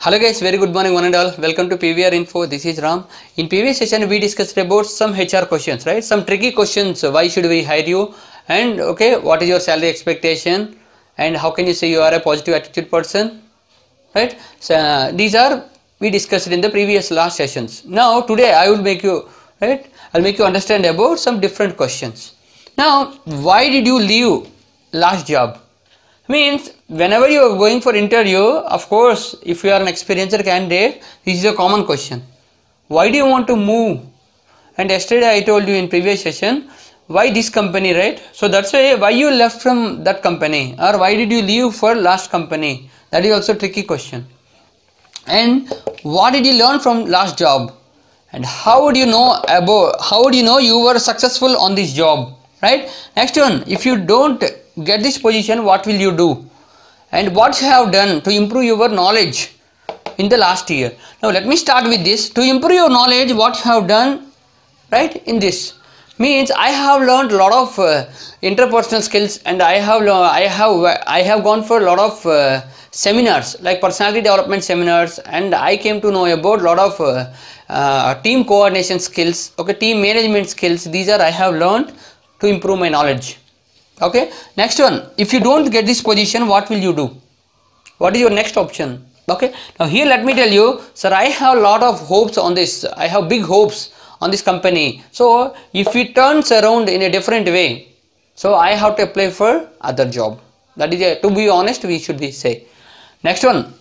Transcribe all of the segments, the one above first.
Hello guys, very good morning one and all. Welcome to PVR Info. This is Ram. In previous session we discussed about some HR questions, right? Some tricky questions. Why should we hire you? And okay, what is your salary expectation? And how can you say you are a positive attitude person? Right? So these are we discussed in the previous last sessions. Now today I will make you I'll make you understand about some different questions. Now, why did you leave last job? Means whenever you are going for interview, of course, if you are an experienced candidate, this is a common question. Why do you want to move? And yesterday I told you in previous session, why this company, right? So that's why you left from that company, or why did you leave for last company? That is also a tricky question. And what did you learn from last job? And how would you know you were successful on this job, right? Next one, if you don't get this position, what will you do? And what you have done to improve your knowledge in the last year? Now let me start with this. To improve your knowledge, what you have done, right? In this means I have learned a lot of interpersonal skills, and I have gone for a lot of seminars like personality development seminars, and I came to know about a lot of team coordination skills, okay, team management skills. These are I have learned to improve my knowledge. Okay, next one, if you don't get this position, what will you do? What is your next option? Okay, now here let me tell you, sir, I have a lot of hopes on this. I have big hopes on this company. So if it turns around in a different way, so I have to apply for other job. That is to be honest, we should be say. Next one,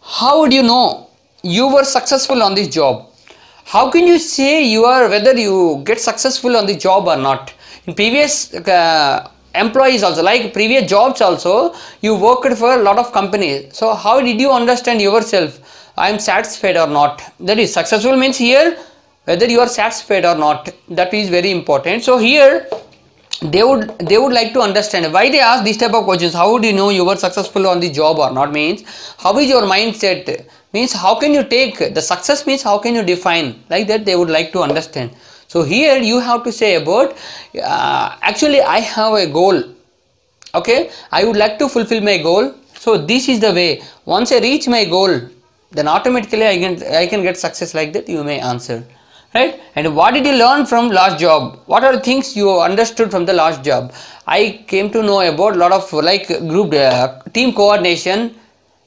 how would you know you were successful on this job? How can you say whether you get successful on the job or not? In previous employees also, like previous jobs also, you worked for a lot of companies. So how did you understand yourself? I am satisfied or not? That is, successful means here whether you are satisfied or not. That is very important. So here they would like to understand why they ask this type of questions. How would you know you were successful on the job or not? Means how is your mindset? Means how can you take the success? Means how can you define? Like that they would like to understand. So here you have to say about actually I have a goal. Okay, I would like to fulfill my goal. So this is the way. Once I reach my goal, then automatically I can get success. Like that you may answer, right? And what did you learn from last job? What are the things you understood from the last job? I came to know about a lot of like group team coordination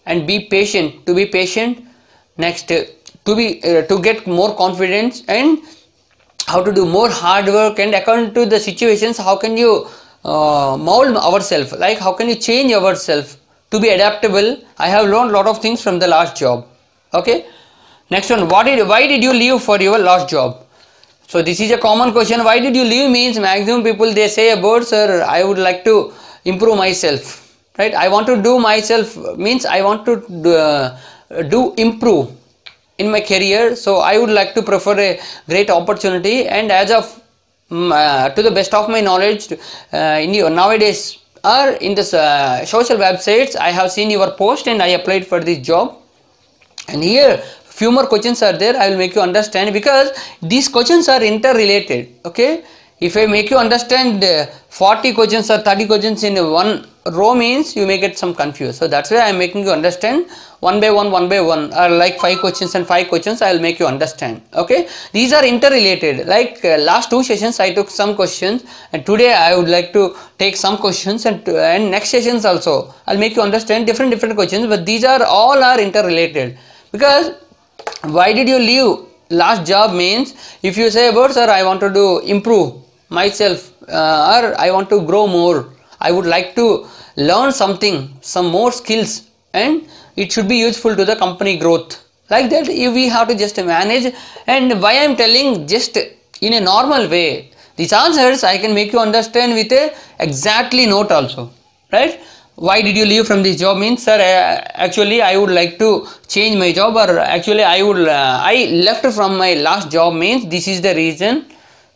and be patient. To be patient. Next, to get more confidence, and how to do more hard work, and according to the situations, how can you mold ourselves? Like how can you change ourselves to be adaptable? I have learned a lot of things from the last job. Okay. Next one, why did you leave for your last job? So this is a common question. Why did you leave means maximum people they say about, sir, I would like to improve myself, right? I want to do myself means I want to improve in my career. So I would like to prefer a great opportunity, and as of to the best of my knowledge, nowadays or in the social websites, I have seen your post and I applied for this job. And here few more questions are there. I will make you understand, because these questions are interrelated. Okay, if I make you understand 40 questions or 30 questions in one row means you may get some confused. So that's why I am making you understand one by one, or like 5 questions and 5 questions I will make you understand. Okay, these are interrelated. Like last 2 sessions I took some questions, and today I would like to take some questions, and next sessions also I'll make you understand different questions, but these are all interrelated. Because why did you leave last job means, if you say about, sir, I want to improve myself, or I want to grow more, I would like to learn something, some more skills, and it should be useful to the company growth. Like that we have to just manage. And why I am telling just in a normal way, these answers I can make you understand with a exactly note also, right? Why did you leave from this job means, sir, actually I would like to change my job, or actually I left from my last job means this is the reason.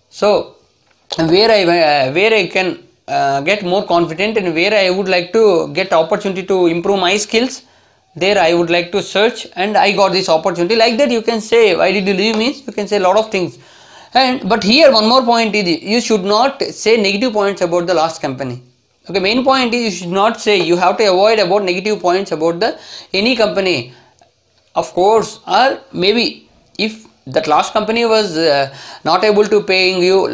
So where I can get more confident, and where I would like to get opportunity to improve my skills, there I would like to search, and I got this opportunity. Like that you can say why did you leave means you can say a lot of things. But here one more point is, you should not say negative points about the last company. Okay, main point is you should not say, you have to avoid about negative points about the any company. of course, or maybe if that last company was not able to paying you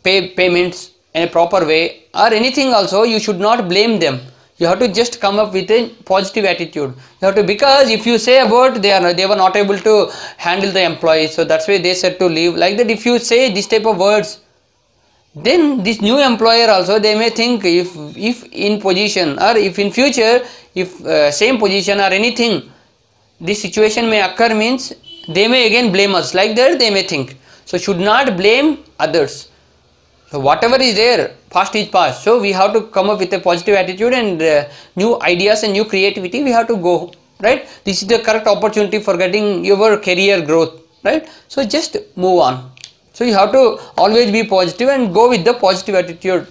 payments in a proper way or anything, also you should not blame them. You have to just come up with a positive attitude. You have to, because if you say about they were not able to handle the employees, so that's why they said to leave, like that, if you say this type of words, then this new employer also, they may think, if in position or if in future, if same position or anything, this situation may occur, means they may again blame us, like that they may think. So should not blame others. So whatever is there, past is past. So we have to come up with a positive attitude and new ideas and new creativity we have to go, right? This is the correct opportunity for getting your career growth, right? So just move on. So you have to always be positive and go with the positive attitude.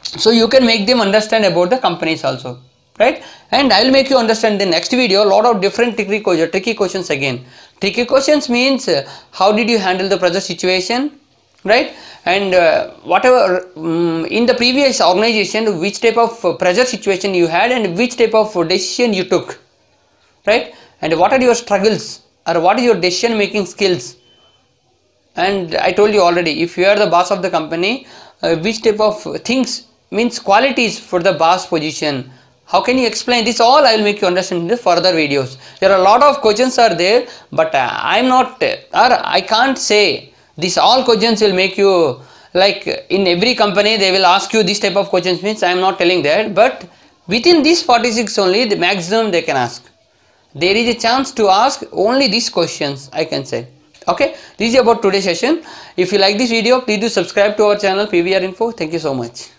So you can make them understand about the companies also, right? And I will make you understand the next video a lot of different tricky questions again. Tricky questions means how did you handle the pressure situation, right? And whatever in the previous organization, which type of pressure situation you had and which type of decision you took, right? And what are your struggles or what is your decision making skills? And I told you already, if you are the boss of the company, which type of things, means qualities for the boss position, how can you explain this? All I will make you understand in the further videos. There are a lot of questions are there, but I am not, or I can't say this all questions will make you, like in every company they will ask you this type of questions, means I am not telling that, but within this 46 only, the maximum they can ask. There is a chance to ask only these questions, I can say. Okay, this is about today's session. If you like this video, please do subscribe to our channel PVR Info. Thank you so much.